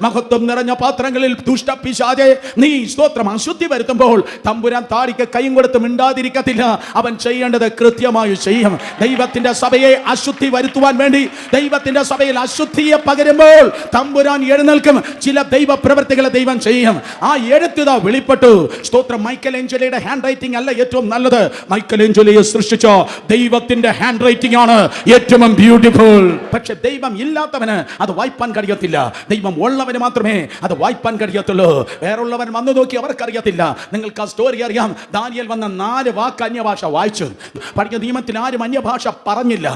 മഹത്വം നിറഞ്ഞ പാത്രങ്ങളിൽ ദുഷ്ടപിശാചേ നീ സ്തോത്രം അശുദ്ധി വരുത്തുമ്പോൾ തമ്പുരാൻ താടിക്ക് കൈയും കൊടുത്ത് മിണ്ടാതിരിക്കത്തില്ല. അവൻ ചെയ്യേണ്ടത് കൃത്യമായി ചെയ്യും. ദൈവത്തിന്റെ സഭയെ അശുദ്ധി വരുത്തുവാൻ വേണ്ടി ദൈവത്തിന്റെ സഭയിൽ അശുദ്ധിയെ പകരുമ്പോൾ തമ്പുരാൻ എഴുന്നേൽക്കും. ചില ദൈവ പ്രവൃത്തികളെ ദൈവം ചെയ്യും. ആ എഴുത്തുത വെളിപ്പെട്ടു. സ്തോത്രം. മൈക്കൽ ഏഞ്ചലോയുടെ ഹാൻഡ് റൈറ്റിംഗ് അല്ല ഏറ്റവും നല്ലത്. മൈക്കൽ ഏഞ്ചലോയെ സൃഷ്ടിച്ച ദൈവത്തിന്റെ ഹാൻഡ് റൈറ്റിംഗ് ആണ് ഏറ്റവും ബ്യൂട്ടിഫുൾ. പക്ഷെ ദൈവം ഇല്ലാത്തവന് അത് വായിപ്പാൻ കഴിയത്തില്ല. ദൈവം ഉള്ളവന് മാത്രമേ അത് വായിപ്പാൻ കഴിയത്തുള്ളൂ. വേറുള്ളവൻ വന്നു നോക്കി അവർക്കറിയത്തില്ല. നിങ്ങൾക്ക് ആ സ്റ്റോറി അറിയാം. ദാനിയേൽ വന്ന 4 വാക്ക് അന്യഭാഷ വായിച്ചു. പഴയ നിയമത്തിൽ ആരും അന്യഭാഷ പറഞ്ഞില്ല.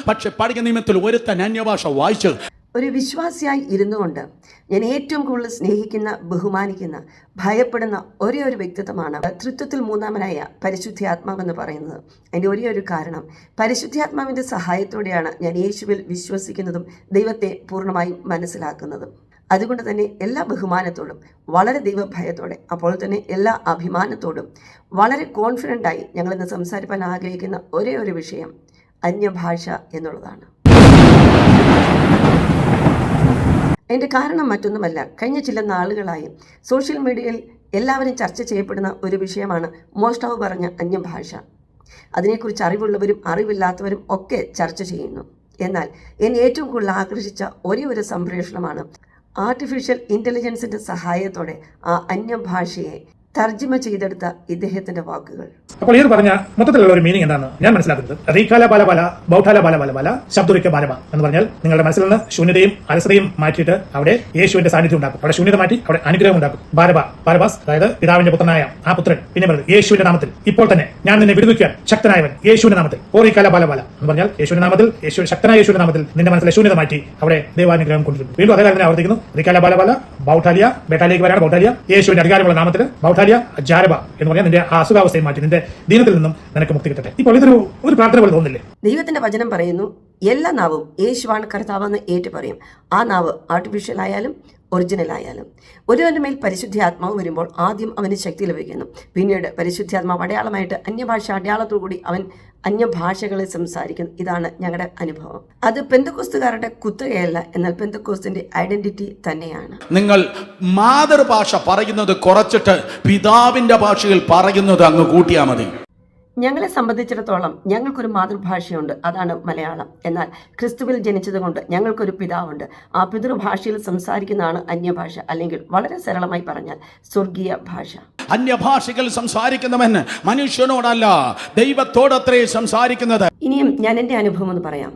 പക്ഷെ പഴയ നിയമത്തിൽ ഒരുത്തൻ അന്യഭാഷ വായിച്ചു. ഒരു വിശ്വാസിയായി ഇരുന്നു കൊണ്ട് ഞാൻ ഏറ്റവും കൂടുതൽ സ്നേഹിക്കുന്ന, ബഹുമാനിക്കുന്ന, ഭയപ്പെടുന്ന ഒരേ ഒരു വ്യക്തിത്വമാണ് തൃത്വത്തിൽ മൂന്നാമനായ പരിശുദ്ധാത്മാവെന്ന് പറയുന്നത്. അതിൻ്റെ ഒരേ ഒരു കാരണം, പരിശുദ്ധാത്മാവിൻ്റെ സഹായത്തോടെയാണ് ഞാൻ യേശുവിൽ വിശ്വസിക്കുന്നതും ദൈവത്തെ പൂർണ്ണമായും മനസ്സിലാക്കുന്നതും. അതുകൊണ്ട് തന്നെ എല്ലാ ബഹുമാനത്തോടും, വളരെ ദൈവഭയത്തോടെ, അപ്പോൾ തന്നെ എല്ലാ അഭിമാനത്തോടും, വളരെ കോൺഫിഡൻ്റായി ഞങ്ങളിന്ന് സംസാരിക്കാൻ ആഗ്രഹിക്കുന്ന ഒരേ ഒരു വിഷയം അന്യഭാഷ എന്നുള്ളതാണ്. അതിൻ്റെ കാരണം മറ്റൊന്നുമല്ല, കഴിഞ്ഞ ചില നാളുകളായി സോഷ്യൽ മീഡിയയിൽ എല്ലാവരും ചർച്ച ചെയ്യപ്പെടുന്ന ഒരു വിഷയമാണ് മോഷ്ടാവ് പറഞ്ഞ അന്യഭാഷ. അതിനെക്കുറിച്ച് അറിവുള്ളവരും അറിവില്ലാത്തവരും ഒക്കെ ചർച്ച ചെയ്യുന്നു. എന്നാൽ എന്നെ ഏറ്റവും കൂടുതൽ ആകർഷിച്ച ഒരേ ഒരു സംപ്രേഷണമാണ് ആർട്ടിഫിഷ്യൽ ഇൻ്റലിജൻസിൻ്റെ സഹായത്തോടെ ആ അന്യഭാഷയെ തർജ്ജിമ ചെയ്തെടുത്ത ഇദ്ദേഹത്തിന്റെ വാക്കുകൾ. അപ്പോൾ ഇത് പറഞ്ഞ മൊത്തത്തിലുള്ള ഒരു മീനിങ് എന്താണ് ഞാൻ മനസ്സിലാക്കുന്നത്? റീകാല ബാല ബാല ബൗഠാല ബാല ബാല ബാല ശബ്ദുരിക്ക ബാലബ എന്ന് പറഞ്ഞാൽ നിങ്ങളുടെ മനസ്സിൽ നിന്ന് ശൂന്യതയും അലസതയും മാറ്റിയിട്ട് അവിടെ യേശുവിന്റെ സാന്നിധ്യം ഉണ്ടാക്കും. അവിടെ ശൂന്യത മാറ്റി അവിടെ അനുഗ്രഹം ഉണ്ടാക്കും. ബാരബ ബാരബാസ്, അതായത് പിതാവിന്റെ പുത്രനായ ആ പുത്രൻ. പിന്നെ പറയുന്നത് യേശുവിന്റെ നാമത്തിൽ ഇപ്പോൾ തന്നെ ഞാൻ നിന്നെ വിടുവിക്കാൻ ശക്തനായവൻ യേശുവിന്റെ നാമത്തിൽ. ഓറിക്കാല ബാല ബാല എന്ന് പറഞ്ഞാൽ യേശുവിന്റെ നാമത്തിൽ, ശക്തനായ യേശുവിന്റെ നാമത്തിൽ നിന്റെ മനസ്സിലെ ശൂന്യത മാറ്റി അവിടെ ദൈവാനുഗ്രഹം കൊണ്ടുവരും. വീണ്ടും അതേ കാര്യം ആവർത്തിക്കുന്നു. റീകാല ബാല ബാല ബൗഠാലിയ, ബേട്ടാലിയേക്ക് വരാണ് ബൗഠാലിയ. യേശുവിന്റെ അധികാരമുള്ള നാമത്തിൽ ബൗഠാലിയ ജാരബ എന്ന് പറഞ്ഞാൽ നിന്റെ ആ അസുഖാവസ്ഥയെ മാറ്റി നിന്റെ ദീനത്തിൽ നിന്നും നിനക്ക് മുക്തി കിട്ടട്ടെ. ഇപ്പോൾ ഇതൊരു പ്രാർത്ഥന പോലെ തോന്നില്ലേ? ദൈവത്തിന്റെ വചനം പറയുന്നു, എല്ലാ നാവും യേശുവാണ് കർത്താവെന്ന് ഏറ്റു പറയും. ആ നാവ് ആർട്ടിഫിഷ്യൽ ആയാലും ഒറിജിനൽ ആയാലും. ഒരുവന്റെ മേൽ പരിശുദ്ധാത്മാവ് വരുമ്പോൾ ആദ്യം അവന് ശക്തി ലഭിക്കുന്നു. പിന്നീട് പരിശുദ്ധാത്മാവ് അടയാളമായിട്ട് അന്യഭാഷ അടയാളത്തോടുകൂടി അവൻ അന്യഭാഷകളെ സംസാരിക്കുന്നു. ഇതാണ് ഞങ്ങളുടെ അനുഭവം. അത് പെന്തക്കോസ്തുകാരുടെ കുത്തകയല്ല, എന്നാൽ പെന്തക്കോസ്തിന്റെ ഐഡന്റിറ്റി തന്നെയാണ്. നിങ്ങൾ മാതൃഭാഷ പറയുന്നത് കുറച്ചിട്ട് പിതാവിന്റെ ഭാഷയിൽ പറയുന്നത് അങ്ങ് കൂട്ടിയാൽ മതി. ഞങ്ങളെ സംബന്ധിച്ചിടത്തോളം ഞങ്ങൾക്കൊരു മാതൃഭാഷയുണ്ട്, അതാണ് മലയാളം. എന്നാൽ ക്രിസ്തുവിൽ ജനിച്ചതുകൊണ്ട് ഞങ്ങൾക്കൊരു പിതാവുണ്ട്. ആ പിതൃഭാഷയിൽ സംസാരിക്കുന്നതാണ് അന്യഭാഷ, അല്ലെങ്കിൽ വളരെ സരളമായി പറഞ്ഞാൽ സ്വർഗീയ ഭാഷ. അന്യഭാഷകൾ സംസാരിക്കുന്നവൻ മനുഷ്യനോടല്ല ദൈവത്തോടത്രേ സംസാരിക്കുന്നത്. ഇനിയും ഞാൻ എൻ്റെ അനുഭവം എന്ന് പറയാം.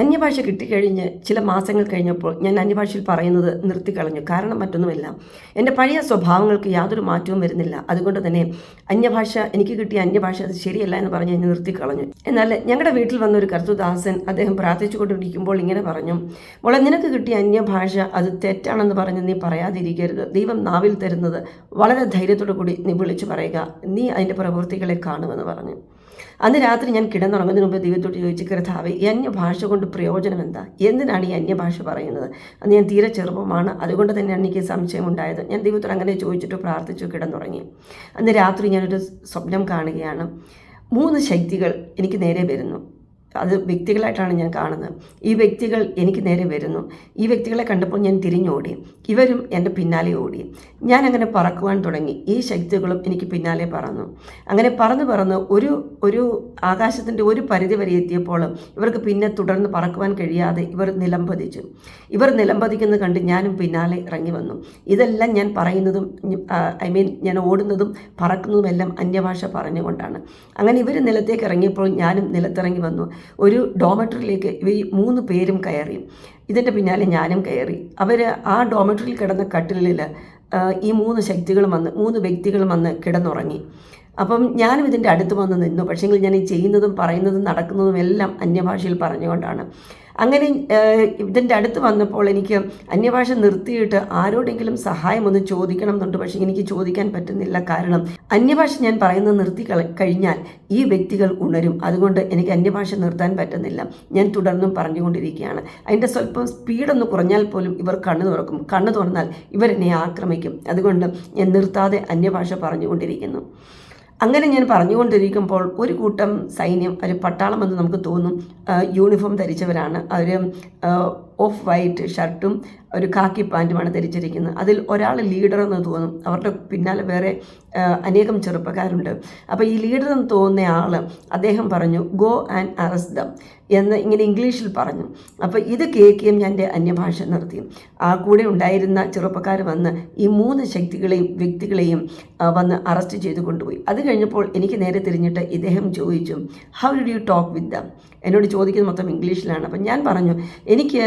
അന്യഭാഷ കിട്ടിക്കഴിഞ്ഞ് ചില മാസങ്ങൾ കഴിഞ്ഞപ്പോൾ ഞാൻ അന്യഭാഷയിൽ പറയുന്നത് നിർത്തിക്കളഞ്ഞു. കാരണം മറ്റൊന്നുമില്ല, എൻ്റെ പഴയ സ്വഭാവങ്ങൾക്ക് യാതൊരു മാറ്റവും വരുന്നില്ല. അതുകൊണ്ട് തന്നെ അന്യഭാഷ, എനിക്ക് കിട്ടിയ അന്യഭാഷ അത് ശരിയല്ല എന്ന് പറഞ്ഞ് ഞാൻ നിർത്തിക്കളഞ്ഞു. എന്നാൽ ഞങ്ങളുടെ വീട്ടിൽ വന്ന ഒരു കർത്തൃദാസൻ, അദ്ദേഹം പ്രാർത്ഥിച്ചു കൊണ്ടിരിക്കുമ്പോൾ ഇങ്ങനെ പറഞ്ഞു, മോളെ, നിനക്ക് കിട്ടിയ അന്യഭാഷ അത് തെറ്റാണെന്ന് പറഞ്ഞ് നീ പറയാതിരിക്കരുത്. ദൈവം നാവിൽ തരുന്നത് വളരെ ധൈര്യത്തോടു കൂടി നീ വിളിച്ചു പറയുക, നീ അതിൻ്റെ പ്രവൃത്തികളെ കാണുമെന്ന് പറഞ്ഞു. അന്ന് രാത്രി ഞാൻ കിടന്നുറങ്ങുന്നതിന് മുമ്പ് ദൈവത്തോട് ചോദിച്ചു, കർത്താവേ, ഈ അന്യഭാഷ കൊണ്ട് പ്രയോജനം എന്താ? എന്തിനാണ് ഈ അന്യഭാഷ പറയുന്നത്? അന്ന് ഞാൻ തീരെ ചെറുപ്പമാണ്, അതുകൊണ്ട് തന്നെയാണ് എനിക്ക് സംശയം ഉണ്ടായത്. ഞാൻ ദൈവത്തോട് അങ്ങനെ ചോദിച്ചിട്ട് പ്രാർത്ഥിച്ചു കിടന്നുറങ്ങി. അന്ന് രാത്രി ഞാനൊരു സ്വപ്നം കാണുകയാണ്. 3 ശക്തികൾ എനിക്ക് നേരെ വരുന്നു. അത് വ്യക്തികളായിട്ടാണ് ഞാൻ കാണുന്നത്. ഈ വ്യക്തികൾ എനിക്ക് നേരെ വരുന്നു. ഈ വ്യക്തികളെ കണ്ടപ്പോൾ ഞാൻ തിരിഞ്ഞോടി. ഇവരും എൻ്റെ പിന്നാലെ ഓടി. ഞാൻ അങ്ങനെ പറക്കുവാൻ തുടങ്ങി. ഈ ശക്തികളും എനിക്ക് പിന്നാലെ പറന്നു. അങ്ങനെ പറന്ന് ഒരു ആകാശത്തിൻ്റെ ഒരു പരിധി വരെ എത്തിയപ്പോൾ ഇവർക്ക് പിന്നെ തുടർന്ന് പറക്കുവാൻ കഴിയാതെ ഇവർ നിലംപതിച്ചു. ഇവർ നിലംപതിക്കുന്നത് കണ്ട് ഞാനും പിന്നാലെ ഇറങ്ങി വന്നു. ഇതെല്ലാം ഞാൻ പറയുന്നതും ഞാൻ ഓടുന്നതും പറക്കുന്നതുമെല്ലാം അന്യഭാഷ പറഞ്ഞുകൊണ്ടാണ്. അങ്ങനെ ഇവർ നിലത്തേക്ക് ഇറങ്ങിയപ്പോൾ ഞാനും നിലത്തിറങ്ങി വന്നു. ഒരു ഡോമെട്രിയിലേക്ക് ഇവർ 3 പേരും കയറി. ഇതിൻ്റെ പിന്നാലെ ഞാനും കയറി. അവർ ആ ഡോമെട്രിയിൽ കിടന്ന കട്ടിലിൽ ഈ 3 ശക്തികളും വന്ന് 3 വ്യക്തികളും വന്ന് കിടന്നുറങ്ങി. അപ്പം ഞാനും ഇതിൻ്റെ അടുത്ത് വന്ന് നിന്നു. പക്ഷേങ്കിൽ ഞാൻ ഈ ചെയ്യുന്നതും പറയുന്നതും നടക്കുന്നതും എല്ലാം അന്യഭാഷയിൽ പറഞ്ഞുകൊണ്ടാണ്. അങ്ങനെ ഇതിൻ്റെ അടുത്ത് വന്നപ്പോൾ എനിക്ക് അന്യഭാഷ നിർത്തിയിട്ട് ആരോടെങ്കിലും സഹായം ഒന്ന് ചോദിക്കണം എന്നുണ്ട്. പക്ഷേ എനിക്ക് ചോദിക്കാൻ പറ്റുന്നില്ല. കാരണം അന്യഭാഷ ഞാൻ പറയുന്നത് നിർത്തി കഴിഞ്ഞാൽ ഈ വ്യക്തികൾ ഉണരും. അതുകൊണ്ട് എനിക്ക് അന്യഭാഷ നിർത്താൻ പറ്റുന്നില്ല. ഞാൻ തുടർന്നും പറഞ്ഞുകൊണ്ടിരിക്കുകയാണ്. അതിൻ്റെ സ്വല്പം സ്പീഡൊന്ന് കുറഞ്ഞാൽ പോലും ഇവർ കണ്ണു തുറക്കും. കണ്ണു തുറന്നാൽ ഇവരെന്നെ ആക്രമിക്കും. അതുകൊണ്ട് ഞാൻ നിർത്താതെ അന്യഭാഷ പറഞ്ഞുകൊണ്ടിരിക്കുന്നു. അങ്ങനെ ഞാൻ പറഞ്ഞുകൊണ്ടിരിക്കുമ്പോൾ ഒരു കൂട്ടം സൈന്യം, ഒരു പട്ടാളം എന്ന് നമുക്ക് തോന്നും, യൂണിഫോം ധരിച്ചവരാണ്. അവർ ഓഫ് വൈറ്റ് ഷർട്ടും ഒരു കാക്കി പാൻറ്റുമാണ് ധരിച്ചിരിക്കുന്നത്. അതിൽ ഒരാൾ ലീഡർ എന്ന് തോന്നും. അവരുടെ പിന്നാലെ വേറെ അനേകം ചെറുപ്പക്കാരുണ്ട്. അപ്പോൾ ഈ ലീഡർ എന്ന് തോന്നുന്ന ആൾ അദ്ദേഹം പറഞ്ഞു ഗോ ആൻഡ് അറസ്റ്റ് ദം എന്ന് ഇങ്ങനെ ഇംഗ്ലീഷിൽ പറഞ്ഞു. അപ്പോൾ ഇത് കേൾക്കുകയും ഞാൻ എൻ്റെ അന്യഭാഷ നിർത്തി. ആ കൂടെ ഉണ്ടായിരുന്ന ചെറുപ്പക്കാർ വന്ന് ഈ 3 വ്യക്തികളെയും വന്ന് അറസ്റ്റ് ചെയ്ത് കൊണ്ടുപോയി. അത് കഴിഞ്ഞപ്പോൾ എനിക്ക് നേരെ തിരിഞ്ഞിട്ട് ഇദ്ദേഹം ചോദിച്ചു, how did you talk with dum? എന്നോട് ചോദിക്കുന്നത് മൊത്തം ഇംഗ്ലീഷിലാണ്. അപ്പം ഞാൻ പറഞ്ഞു, എനിക്ക്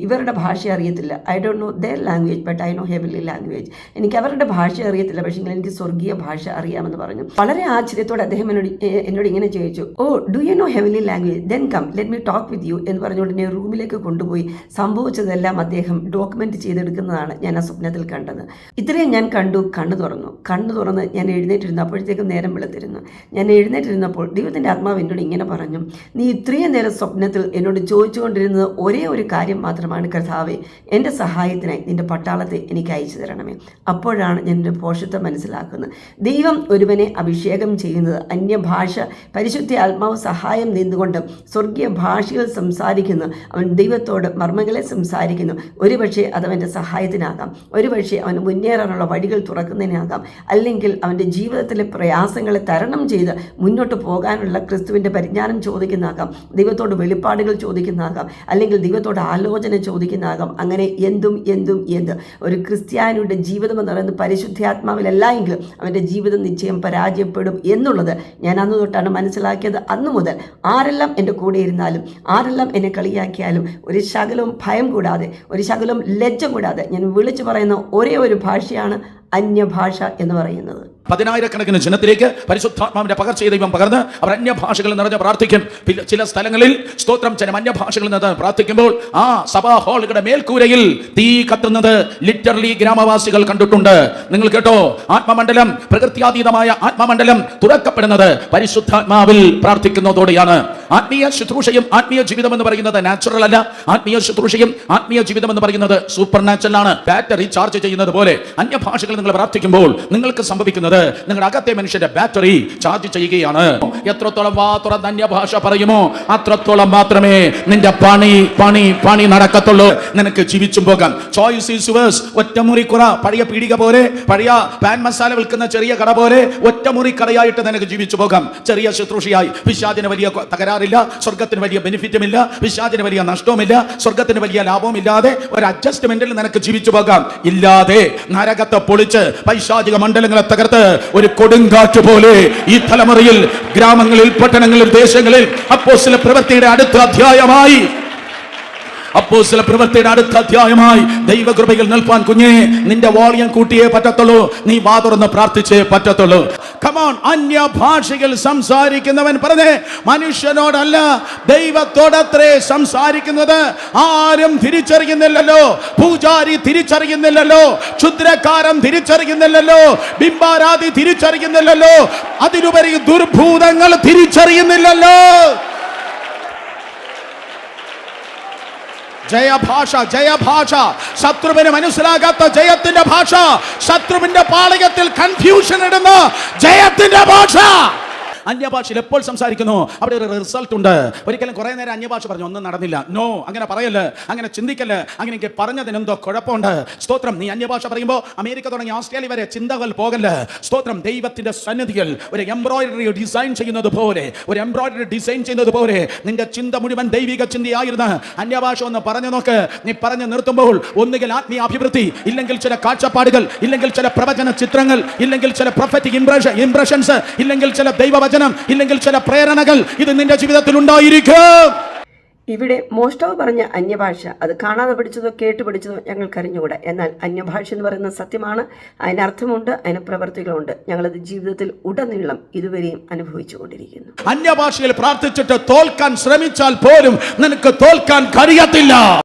ഇവരുടെ ഭാഷ അറിയത്തില്ല. I don't know there language but I know heavenly language. എനിക്ക് അവരുടെ ഭാഷ അറിയത്തില്ല, പക്ഷേ എനിക്ക് സ്വർഗീയ ഭാഷ അറിയാമെന്ന് പറഞ്ഞു. വളരെ ആശ്ചര്യത്തോടെ അദ്ദേഹം എന്നോട് ഇങ്ങനെ ചോദിച്ചു, oh do you know heavenly language, then come let me talk with you എന്ന് പറഞ്ഞുകൊണ്ട് എന്നെ റൂമിലേക്ക് കൊണ്ടുപോയി സംഭവിച്ചതെല്ലാം അദ്ദേഹം ഡോക്യുമെൻ്റ് ചെയ്തെടുക്കുന്നതാണ് ഞാൻ ആ സ്വപ്നത്തിൽ കണ്ടത്. ഇത്രയും ഞാൻ കണ്ടു. കണ്ണു തുറന്ന് ഞാൻ എഴുന്നേറ്റിരുന്നു. അപ്പോഴത്തേക്കും നേരം വെളുത്തിരുന്നു. ഞാൻ എഴുന്നേറ്റിരുന്നപ്പോൾ ദൈവത്തിൻ്റെ ആത്മാവ് എന്നോട് ഇങ്ങനെ പറഞ്ഞു, നീ ഇത്രയും നേരം സ്വപ്നത്തിൽ എന്നോട് ചോദിച്ചുകൊണ്ടിരുന്നത് ഒരേ ഒരു കാര്യം മാത്രമാണ്, കർത്താവേ എൻ്റെ സഹായത്തിനായി നിൻ്റെ പട്ടാളത്തെ എനിക്ക് അയച്ചു തരണമേ. അപ്പോഴാണ് ഞാൻ എൻ്റെ പോഷത്വം മനസ്സിലാക്കുന്നത്. ദൈവം ഒരുവനെ അഭിഷേകം ചെയ്യുന്നത് അന്യഭാഷ പരിശുദ്ധ ആത്മാവ് സഹായം നിന്നുകൊണ്ട് സ്വർഗീയ ഭാഷകൾ സംസാരിക്കുന്നു. അവൻ ദൈവത്തോട് മർമ്മങ്ങളെ സംസാരിക്കുന്നു. ഒരുപക്ഷെ അതവൻ്റെ സഹായത്തിനാകാം, ഒരുപക്ഷെ അവന് മുന്നേറാനുള്ള വഴികൾ തുറക്കുന്നതിനാകാം, അല്ലെങ്കിൽ അവൻ്റെ ജീവിതത്തിലെ പ്രയാസങ്ങളെ തരണം ചെയ്ത് മുന്നോട്ട് പോകാനുള്ള ക്രിസ്തുവിൻ്റെ പരിജ്ഞാനം ചോദിക്കുന്നതാകാം, ദൈവത്തോട് വെളിപ്പാടുകൾ ചോദിക്കുന്നതാകാം, അല്ലെങ്കിൽ ദൈവത്തോട് ആലോചന ചോദിക്കുന്നതാകാം. അങ്ങനെ എന്ത് ഒരു ക്രിസ്ത്യാനിയുടെ ജീവിതം എന്ന് പറയുന്നത് പരിശുദ്ധാത്മാവിലല്ല എങ്കിലും അവൻ്റെ ജീവിതം നിശ്ചയം പരാജയപ്പെടും എന്നുള്ളത് ഞാൻ അന്ന് തൊട്ടാണ് മനസ്സിലാക്കിയത്. അന്നു മുതൽ ആരെല്ലാം എൻ്റെ കൂടെ ഇരുന്നാലും, ആരെല്ലാം എന്നെ കളിയാക്കിയാലും ഒരു ശകലവും ഭയം കൂടാതെ, ഒരു ശകലവും ലജ്ജ കൂടാതെ ഞാൻ വിളിച്ചു പറയുന്ന ഒരേ ഒരു ഭാഷയാണ് അന്യഭാഷ എന്ന് പറയുന്നത്. 10,000-കണക്കിന് ജനത്തിലേക്ക് പരിശുദ്ധാത്മാവിന്റെ പകർച്ചയെ ദൈവം പകർന്ന് അവർ അന്യഭാഷകൾ നിറഞ്ഞ് പ്രാർത്ഥിക്കും. ചില സ്ഥലങ്ങളിൽ സ്തോത്രം ജനം അന്യഭാഷകളിൽ നിന്ന് പ്രാർത്ഥിക്കുമ്പോൾ ആ സഭാ ഹാളുകളുടെ മേൽക്കൂരയിൽ തീ കത്തുന്നത് ലിറ്ററലി ഗ്രാമവാസികൾ കണ്ടിട്ടുണ്ട്. നിങ്ങൾ കേട്ടോ, ആത്മമണ്ഡലം, പ്രകൃത്യാതീതമായ ആത്മമണ്ഡലം തുറക്കപ്പെടുന്നത് പരിശുദ്ധാത്മാവിൽ പ്രാർത്ഥിക്കുന്നതോടെയാണ്. ആത്മീയ ശുശ്രൂഷയും ആത്മീയ ജീവിതം എന്ന് പറയുന്നത് നാച്ചുറൽ അല്ല. ആത്മീയ ശുശ്രൂഷയും ആത്മീയ ജീവിതം എന്ന് പറയുന്നത് സൂപ്പർ നാച്ചുറൽ ആണ്. ബാറ്ററി ചാർജ് ചെയ്യുന്നത് പോലെ അന്യഭാഷകൾ നിങ്ങൾ പ്രാർത്ഥിക്കുമ്പോൾ നിങ്ങൾക്ക് സംഭവിക്കുന്നത് നിങ്ങളുടെ അകത്തെ മനുഷ്യന്റെ ബാറ്ററി ചാർജ് ചെയ്യുകയാണ്. എത്രത്തോളം തുറന്ന അന്യഭാഷ പറയുമോ അത്രത്തോളം മാത്രമേ നിന്റെ പണി നടക്കത്തുള്ളൂ. നിനക്ക് ജീവിച്ചും പോകാം. Choice is yours. ഒറ്റമുറി കുറ, പഴയ പീടിക പോലെ, പഴയ പാൻ മസാല വിൽക്കുന്ന ചെറിയ കട പോലെ ഒറ്റമുറി കടയായിട്ട് നിനക്ക് ജീവിച്ചു പോകാം. ചെറിയ ശുശ്രൂഷയായി. പിശാചിന് വലിയ തകരാറില്ല, സ്വർഗത്തിന് വലിയ ബെനിഫിറ്റും ഇല്ല, പിശാചിന് വലിയ നഷ്ടവുമില്ല, സ്വർഗത്തിന് വലിയ ലാഭവും ഇല്ലാതെ ഒരു അഡ്ജസ്റ്റ്മെന്റിൽ നിനക്ക് ജീവിച്ചു പോകാം. ഇല്ലാതെ നരകത്തെ പൊളിച്ച് പൈശാചിക മണ്ഡലങ്ങളെ തകർത്ത് ഒരു കൊടുങ്കാറ്റ് പോലെ ഈ തലമുറയിൽ, ഗ്രാമങ്ങളിൽ, പട്ടണങ്ങളിൽ, ദേശങ്ങളിൽ അപ്പോസ്തല പ്രവൃത്തിയുടെ അടുത്ത അധ്യായമായി ദൈവകൃപയിൽ നിൽപ്പാൻ കുഞ്ഞേ, നിന്റെ വോളിയം കൂട്ടിയേ പറ്റത്തുള്ളൂ. നീ വാ തുറന്ന് പ്രാർത്ഥിച്ചേ പറ്റത്തുള്ളൂ. കമോൺ, അന്യഭാഷകൾ സംസാരിക്കുന്നവൻ പറഞ്ഞേ, മനുഷ്യനോടല്ല ദൈവത്തോടത്രേ സംസാരിക്കുന്നത്. ആരും തിരിച്ചറിയുന്നില്ലല്ലോ, പൂജാരി തിരിച്ചറിയുന്നില്ലല്ലോ, ക്ഷുദ്രക്കാരൻ തിരിച്ചറിയുന്നില്ലല്ലോ, ബിംബാരാധി തിരിച്ചറിയുന്നില്ലല്ലോ, അതിലുപരി ദുർഭൂതങ്ങൾ തിരിച്ചറിയുന്നില്ലല്ലോ. ജയഭാഷ, ശത്രുവിന് മനസ്സിലാകാത്ത ജയത്തിന്റെ ഭാഷ, ശത്രുവിന്റെ പാളയത്തിൽ കൺഫ്യൂഷൻ ഇടുന്ന ജയത്തിന്റെ ഭാഷ. അന്യഭാഷയിൽ എപ്പോൾ സംസാരിക്കുന്നു അവിടെ ഒരു റിസൾട്ട് ഉണ്ട്. ഒരിക്കലും കുറെ നേരം അന്യഭാഷ പറഞ്ഞു ഒന്നും നടന്നില്ല. നോ, അങ്ങനെ പറയല്ല, അങ്ങനെ ചിന്തിക്കല്ല. അങ്ങനെ പറഞ്ഞതിനെന്തോ കുഴപ്പമുണ്ട്. സ്തോത്രം. നീ അന്യഭാഷ പറയുമ്പോൾ അമേരിക്ക തുടങ്ങി ഓസ്ട്രേലിയ വരെ ചിന്തകൾ പോകല്ല. സ്തോത്രം. ദൈവത്തിന്റെ സന്നിധിയിൽ ഒരു എംബ്രോയിഡറി ഡിസൈൻ ചെയ്യുന്നത് പോലെ നിന്റെ ചിന്ത മുഴുവൻ ദൈവിക ചിന്തയായിരുന്നു. അന്യഭാഷ ഒന്ന് പറഞ്ഞു നോക്ക്. നീ പറഞ്ഞു നിർത്തുമ്പോൾ ഒന്നുകിൽ ആത്മീയ അഭിവൃദ്ധി, ഇല്ലെങ്കിൽ ചില കാഴ്ചപ്പാടുകൾ, ഇല്ലെങ്കിൽ ചില പ്രവചന ചിത്രങ്ങൾ, ഇല്ലെങ്കിൽ ചില പ്രൊഫറ്റിക് ഇംപ്രഷൻസ്, ഇല്ലെങ്കിൽ ചില ദൈവവചനം, ഇല്ലെങ്കിൽ ചില പ്രേരണകൾ ഇത് നിന്റെ ജീവിതത്തിൽ ഉണ്ടായിരിക്കും. ഇവിടെ മോഷ്ടാവ് പറഞ്ഞ അന്യഭാഷ അത് കാണാതെ പഠിച്ചതോ കേട്ട് പഠിച്ചതോ ഞങ്ങൾക്ക് അറിഞ്ഞുകൂടാ. എന്നാൽ അന്യഭാഷ എന്ന് പറയുന്നത് സത്യമാണ്. അതിനർത്ഥമുണ്ട്, അതിന് പ്രവർത്തികളുണ്ട്. ഞങ്ങളത് ജീവിതത്തിൽ ഉടനീളം ഇതുവരെയും അനുഭവിച്ചുകൊണ്ടിരിക്കുന്നു. അന്യഭാഷയിൽ പ്രാർത്ഥിച്ചിട്ട് തോൽക്കാൻ ശ്രമിച്ചാൽ പോലും നിനക്ക് തോൽക്കാൻ കഴിയത്തില്ല.